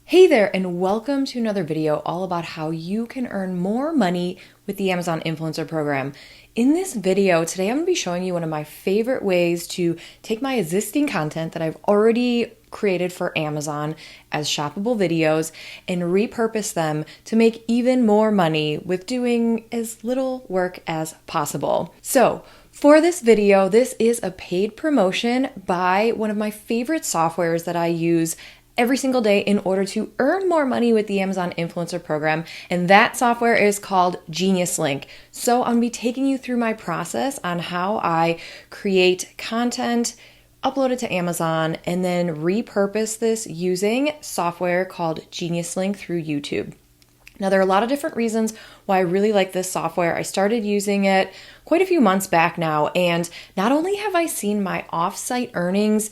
Hey there, and welcome to another video all about how you can earn more money with the Amazon Influencer Program. In this video today, I'm going to be showing you one of my favorite ways to take my existing content that I've already created for Amazon as shoppable videos and repurpose them to make even more money with doing as little work as possible. So, for this video, this is a paid promotion by one of my favorite softwares that I use every single day in order to earn more money with the Amazon Influencer Program, and that software is called Geniuslink. So I'm going to be taking you through my process on how I create content, upload it to Amazon, and then repurpose this using software called Geniuslink through YouTube. Now, there are a lot of different reasons why I really like this software. I started using it quite a few months back now, and not only have I seen my off-site earnings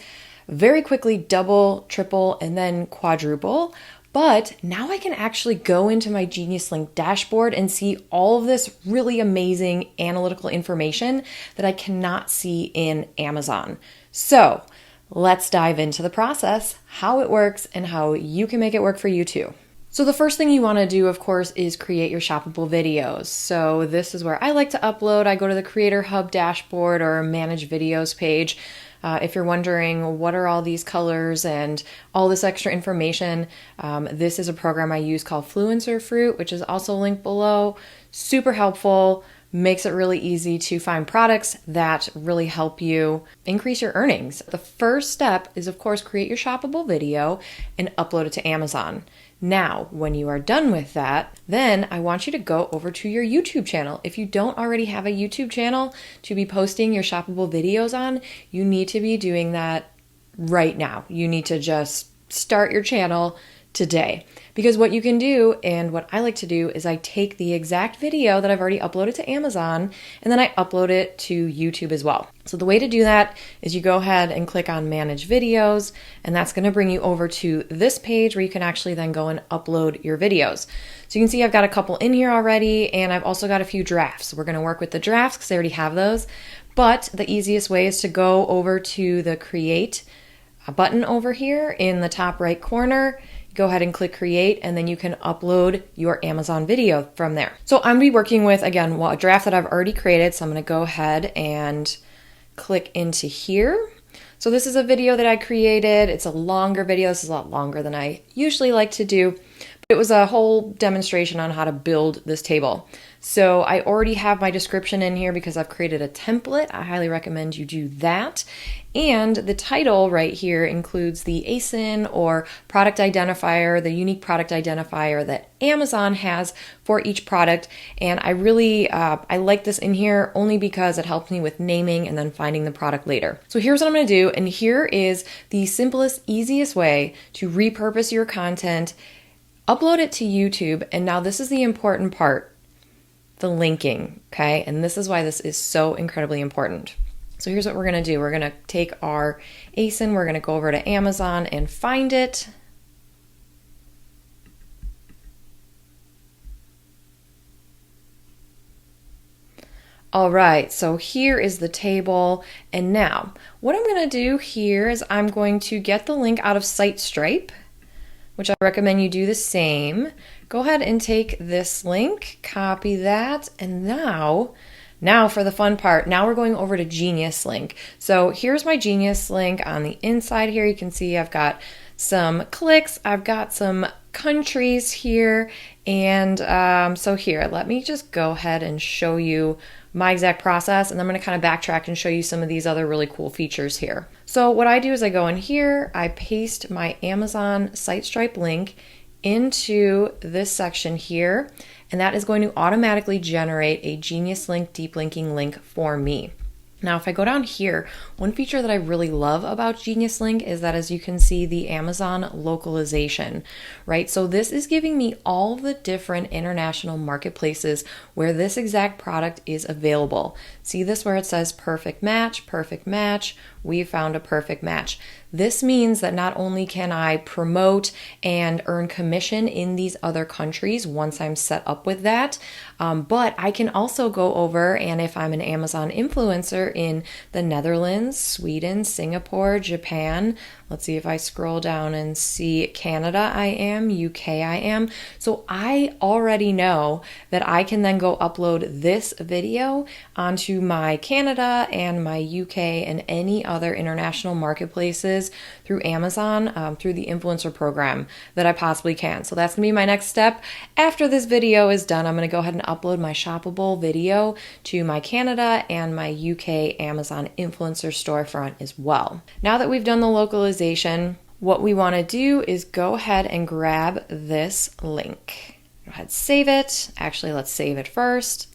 very quickly double, triple, and then quadruple, but now I can actually go into my Geniuslink dashboard and see all of this really amazing analytical information that I cannot see in Amazon. So let's dive into the process, how it works, and how you can make it work for you too. So the first thing you want to do, of course, is create your shoppable videos. So this is where I like to upload. I go to the Creator Hub dashboard or Manage Videos page. If you're wondering what are all these colors and all this extra information, this is a program I use called Fluencer Fruit, which is also linked below. Super helpful, makes it really easy to find products that really help you increase your earnings. The first step is, of course, create your shoppable video and upload it to Amazon. Now, when you are done with that, then I want you to go over to your YouTube channel. If you don't already have a YouTube channel to be posting your shoppable videos on, you need to be doing that right now. You need to just start your channel today. Because what you can do, and what I like to do, is I take the exact video that I've already uploaded to Amazon, and then I upload it to YouTube as well. So the way to do that is you go ahead and click on Manage Videos, and that's going to bring you over to this page where you can actually then go and upload your videos. So you can see I've got a couple in here already, and I've also got a few drafts. We're going to work with the drafts because I already have those, but the easiest way is to go over to the Create button over here in the top right corner. Go ahead and click create, and then you can upload your Amazon video from there. So I'm going to be working with, again, a draft that I've already created. So I'm going to go ahead and click into here. So this is a video that I created. It's a longer video. This is a lot longer than I usually like to do. But it was a whole demonstration on how to build this table. So I already have my description in here because I've created a template. I highly recommend you do that. And the title right here includes the ASIN or product identifier, the unique product identifier that Amazon has for each product. And I really, I like this in here only because it helps me with naming and then finding the product later. So here's what I'm going to do. And here is the simplest, easiest way to repurpose your content, upload it to YouTube. And now this is the important part. The linking, okay? And this is why this is so incredibly important. So here's what we're going to do. We're going to take our ASIN, we're going to go over to Amazon and find it. All right, so here is the table. And now what I'm going to do here is I'm going to get the link out of SiteStripe, which I recommend you do the same. Go ahead and take this link, copy that, and now for the fun part. Now we're going over to Geniuslink. So here's my Geniuslink on the inside here. You can see I've got some clicks, I've got some countries here, and so here, let me just go ahead and show you my exact process, and I'm going to kind of backtrack and show you some of these other really cool features here. So what I do is I go in here, I paste my Amazon SiteStripe link into this section here, and that is going to automatically generate a Geniuslink deep linking link for me. Now, if I go down here, one feature that I really love about Geniuslink is that, as you can see, the Amazon localization, right? So this is giving me all the different international marketplaces where this exact product is available. See this where it says perfect match, we found a perfect match. This means that not only can I promote and earn commission in these other countries once I'm set up with that, but I can also go over, and if I'm an Amazon influencer in the Netherlands, Sweden, Singapore, Japan, let's see if I scroll down and see Canada I am, UK I am. So I already know that I can then go upload this video onto my Canada and my UK and any other international marketplaces through Amazon, through the influencer program that I possibly can. So that's gonna be my next step. After this video is done, I'm gonna go ahead and upload my shoppable video to my Canada and my UK Amazon influencer storefront as well. Now that we've done the localization, what we want to do is go ahead and grab this link. Go ahead, save it. Actually, let's save it first.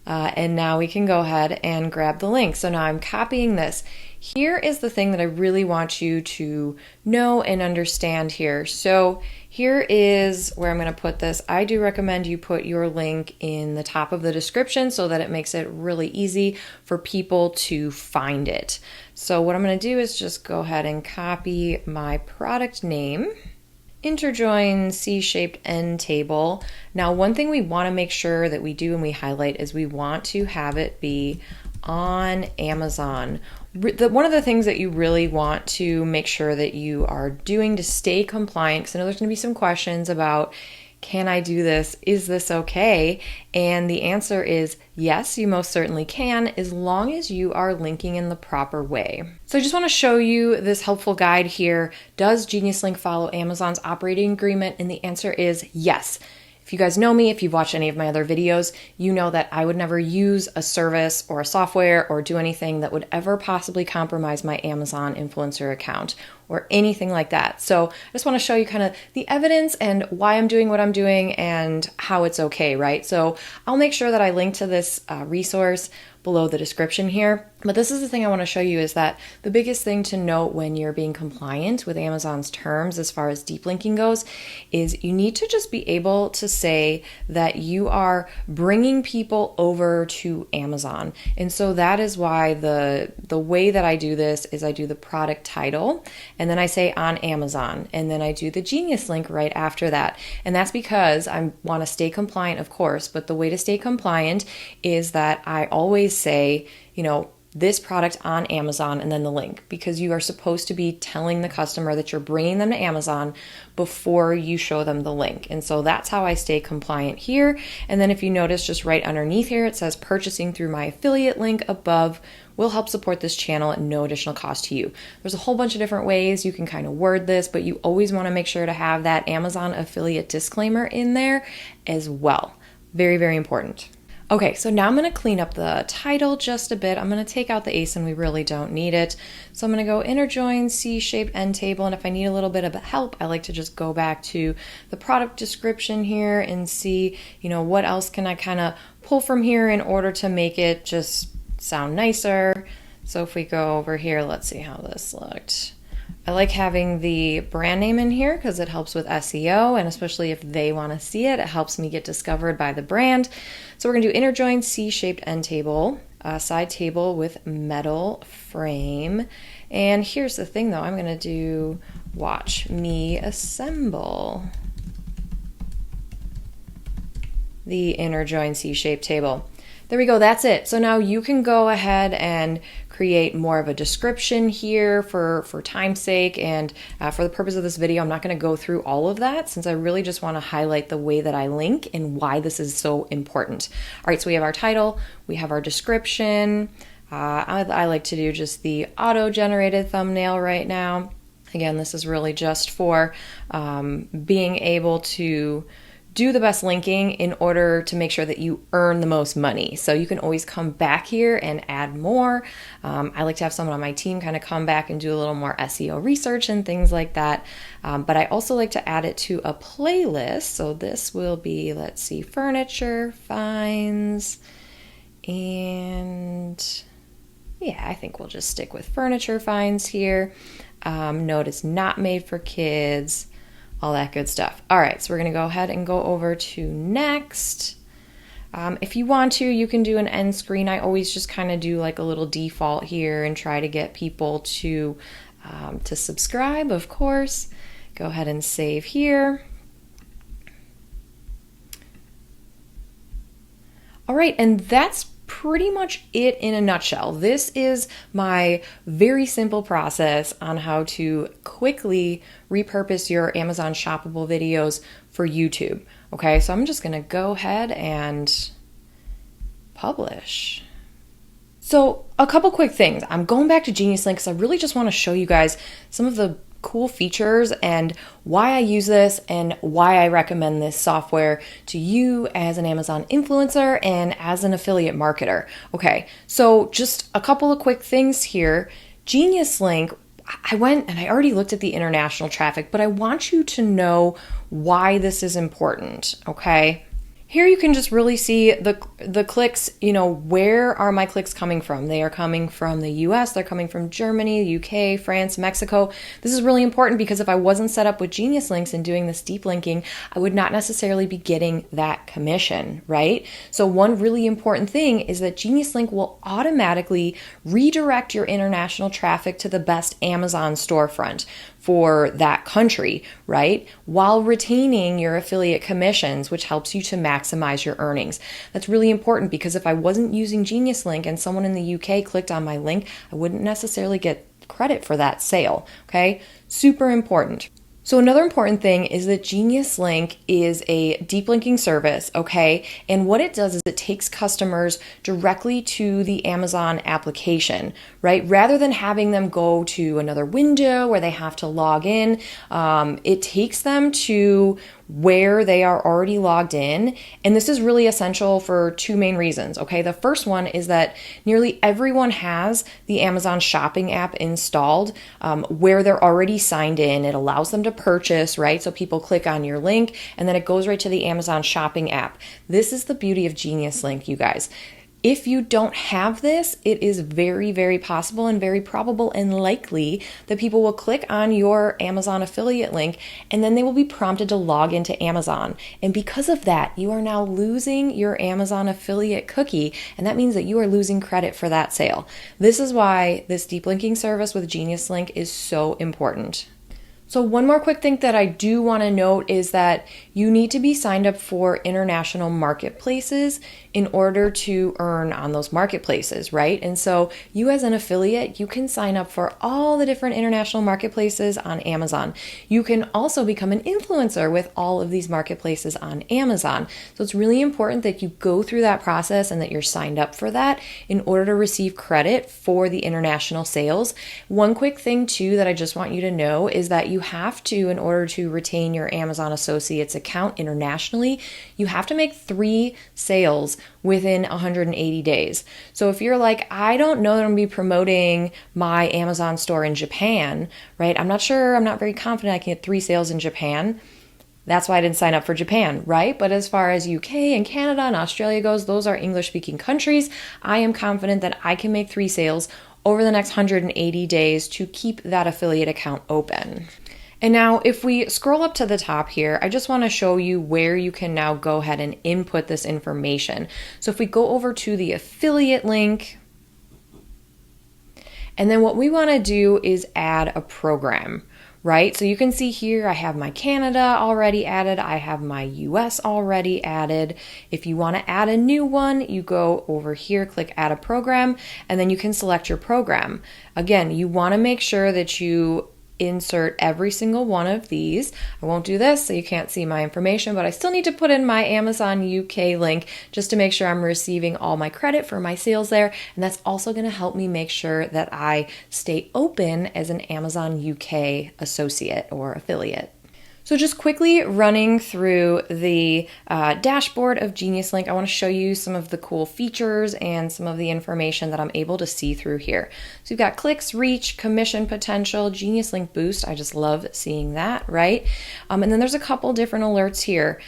And now we can go ahead and grab the link. So now I'm copying this. Here is the thing that I really want you to know and understand here. So here is where I'm going to put this. I do recommend you put your link in the top of the description so that it makes it really easy for people to find it. So what I'm going to do is just go ahead and copy my product name. Interjoin C-shaped end table. Now, one thing we want to make sure that we do and we highlight is we want to have it be on Amazon. One of the things that you really want to make sure that you are doing to stay compliant, because I know there's going to be some questions about, can I do this? Is this okay? And the answer is yes, you most certainly can, as long as you are linking in the proper way. So I just want to show you this helpful guide here. Does Geniuslink follow Amazon's operating agreement? And the answer is yes. If you guys know me, if you've watched any of my other videos, you know that I would never use a service or a software or do anything that would ever possibly compromise my Amazon influencer account or anything like that. So I just want to show you kind of the evidence and why I'm doing what I'm doing and how it's okay, right? So I'll make sure that I link to this resource below the description here. But this is the thing I want to show you, is that the biggest thing to note when you're being compliant with Amazon's terms as far as deep linking goes is you need to just be able to say that you are bringing people over to Amazon. And so that is why the way that I do this is I do the product title and then I say on Amazon, and then I do the Geniuslink right after that. And that's because I want to stay compliant, of course, but the way to stay compliant is that I always say, you know, this product on Amazon and then the link, because you are supposed to be telling the customer that you're bringing them to Amazon before you show them the link. And so that's how I stay compliant here. And then if you notice just right underneath here, it says purchasing through my affiliate link above will help support this channel at no additional cost to you. There's a whole bunch of different ways you can kind of word this, but you always want to make sure to have that Amazon affiliate disclaimer in there as well. Very, very important. Okay, so now I'm going to clean up the title just a bit. I'm going to take out the ASIN. We really don't need it. So I'm going to go interjoin C-shaped end table. And if I need a little bit of help, I like to just go back to the product description here and see, you know, what else can I kind of pull from here in order to make it just sound nicer. So if we go over here, let's see how this looked. I like having the brand name in here because it helps with SEO, and especially if they want to see it, it helps me get discovered by the brand. So we're going to do interjoin C-shaped end table, side table with metal frame. And here's the thing though, I'm going to do watch me assemble the interjoin C-shaped table. There we go, that's it. So now you can go ahead and create more of a description here for time's sake, and for the purpose of this video, I'm not going to go through all of that since I really just want to highlight the way that I link and why this is so important. All right, so we have our title, we have our description. I like to do just the auto-generated thumbnail right now. Again, this is really just for being able to do the best linking in order to make sure that you earn the most money. So you can always come back here and add more. I like to have someone on my team kind of come back and do a little more SEO research and things like that. But I also like to add it to a playlist. So this will be, let's see, furniture finds. And yeah, I think we'll just stick with furniture finds here. Note it's not made for kids. All that good stuff. All right, so we're going to go ahead and go over to next. If you want to, you can do an end screen. I always just kind of do like a little default here and try to get people to to subscribe, of course. Go ahead and save here. All right, and that's pretty much it in a nutshell. This is my very simple process on how to quickly repurpose your Amazon shoppable videos for YouTube. Okay, so I'm just gonna go ahead and publish. So a couple quick things. I'm going back to Geniuslink because I really just want to show you guys some of the cool features and why I use this and why I recommend this software to you as an Amazon influencer and as an affiliate marketer. Okay, so just a couple of quick things here. Geniuslink, I went and I already looked at the international traffic, but I want you to know why this is important, okay? Here you can just really see the clicks, where are my clicks coming from? They are coming from the US, they're coming from Germany, UK, France, Mexico. This is really important because if I wasn't set up with Genius Links and doing this deep linking, I would not necessarily be getting that commission, right? So one really important thing is that Genius Link will automatically redirect your international traffic to the best Amazon storefront for that country, right? While retaining your affiliate commissions, which helps you to maximize your earnings. That's really important because if I wasn't using Geniuslink and someone in the UK clicked on my link, I wouldn't necessarily get credit for that sale, okay? Super important. So another important thing is that Geniuslink is a deep linking service, okay? And what it does is it takes customers directly to the Amazon application, right? Rather than having them go to another window where they have to log in, it takes them to where they are already logged in. And this is really essential for two main reasons, okay? The first one is that nearly everyone has the Amazon shopping app installed where they're already signed in. It allows them to purchase, right? So people click on your link and then it goes right to the Amazon shopping app. This is the beauty of Geniuslink, you guys. If you don't have this, it is very, very possible and very probable and likely that people will click on your Amazon affiliate link and then they will be prompted to log into Amazon. And because of that, you are now losing your Amazon affiliate cookie, and that means that you are losing credit for that sale. This is why this deep linking service with Geniuslink is so important. So one more quick thing that I do want to note is that you need to be signed up for international marketplaces in order to earn on those marketplaces, right? And so you as an affiliate, you can sign up for all the different international marketplaces on Amazon. You can also become an influencer with all of these marketplaces on Amazon. So it's really important that you go through that process and that you're signed up for that in order to receive credit for the international sales. One quick thing too that I just want you to know is that you have to, in order to retain your Amazon Associates account internationally, you have to make 3 sales within 180 days. So if you're like, I don't know that I'm going to be promoting my Amazon store in Japan, right? I'm not sure, I'm not very confident I can get 3 sales in Japan. That's why I didn't sign up for Japan, right? But as far as UK and Canada and Australia goes, those are English-speaking countries. I am confident that I can make 3 sales over the next 180 days to keep that affiliate account open. And now if we scroll up to the top here, I just want to show you where you can now go ahead and input this information. So if we go over to the affiliate link, and then what we want to do is add a program, right? So you can see here I have my Canada already added, I have my US already added. If you want to add a new one, you go over here, click add a program, and then you can select your program. Again, you want to make sure that you insert every single one of these. I won't do this so you can't see my information, but I still need to put in my Amazon UK link just to make sure I'm receiving all my credit for my sales there. And that's also going to help me make sure that I stay open as an Amazon UK associate or affiliate. So just quickly running through the dashboard of Geniuslink, I want to show you some of the cool features and some of the information that I'm able to see through here. So you've got clicks, reach, commission potential, Geniuslink boost. I just love seeing that, right? And then there's a couple different alerts here.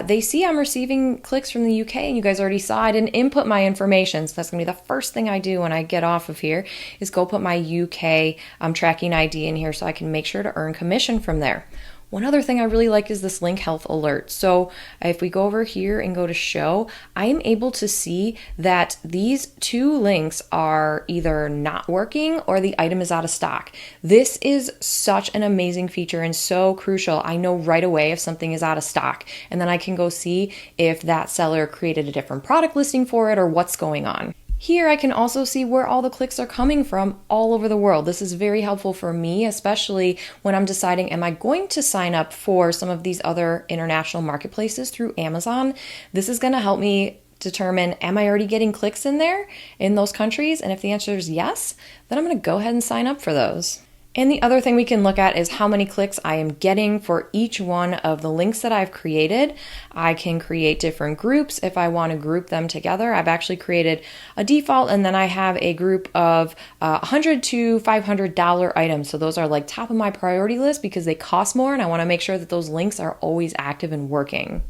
They see I'm receiving clicks from the UK, and you guys already saw I didn't input my information. So that's going to be the first thing I do when I get off of here is go put my UK tracking ID in here so I can make sure to earn commission from there. One other thing I really like is this link health alert. So if we go over here and go to show, I am able to see that these two links are either not working or the item is out of stock. This is such an amazing feature and so crucial. I know right away if something is out of stock, and then I can go see if that seller created a different product listing for it or what's going on. Here I can also see where all the clicks are coming from all over the world. This is very helpful for me, especially when I'm deciding, am I going to sign up for some of these other international marketplaces through Amazon? This is going to help me determine, am I already getting clicks in there in those countries? And if the answer is yes, then I'm going to go ahead and sign up for those. And the other thing we can look at is how many clicks I am getting for each one of the links that I've created. I can create different groups if I want to group them together. I've actually created a default, and then I have a group of $100 to $500 items. So those are like top of my priority list because they cost more, and I want to make sure that those links are always active and working.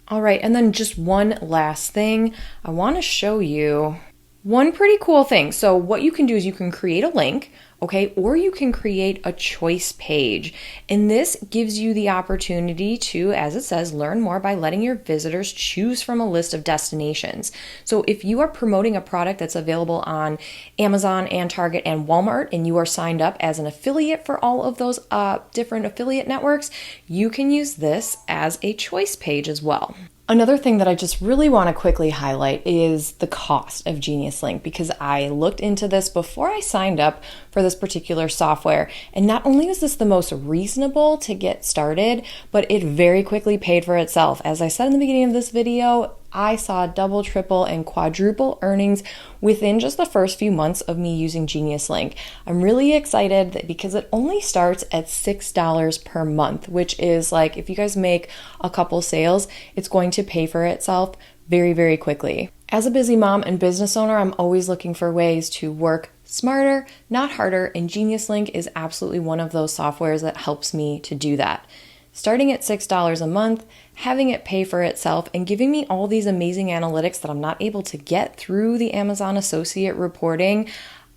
All right, and then just one last thing. I want to show you one pretty cool thing. So what you can do is you can create a link, okay, or you can create a choice page. And this gives you the opportunity to, as it says, learn more by letting your visitors choose from a list of destinations. So if you are promoting a product that's available on Amazon and Target and Walmart, and you are signed up as an affiliate for all of those different affiliate networks, you can use this as a choice page as well. Another thing that I just really want to quickly highlight is the cost of Geniuslink, because I looked into this before I signed up for this particular software. And not only is this the most reasonable to get started, but it very quickly paid for itself. As I said in the beginning of this video, I saw double, triple, and quadruple earnings within just the first few months of me using Geniuslink. I'm really excited because it only starts at $6 per month, which is like, if you guys make a couple sales, it's going to pay for itself very, very quickly. As a busy mom and business owner, I'm always looking for ways to work smarter, not harder, and Geniuslink is absolutely one of those softwares that helps me to do that. Starting at $6 a month, having it pay for itself, and giving me all these amazing analytics that I'm not able to get through the Amazon Associate reporting,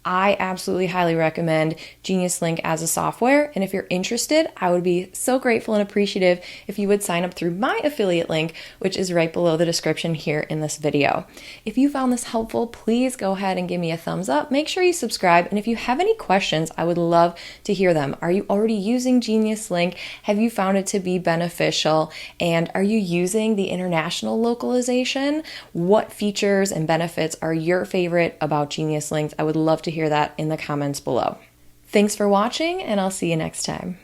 I absolutely highly recommend Geniuslink as a software. And if you're interested, I would be so grateful and appreciative if you would sign up through my affiliate link, which is right below the description here in this video. If you found this helpful, please go ahead and give me a thumbs up. Make sure you subscribe. And if you have any questions, I would love to hear them. Are you already using Geniuslink? Have you found it to be beneficial? And are you using the international localization? What features and benefits are your favorite about Geniuslink? I would love to hear that in the comments below. Thanks for watching, and I'll see you next time.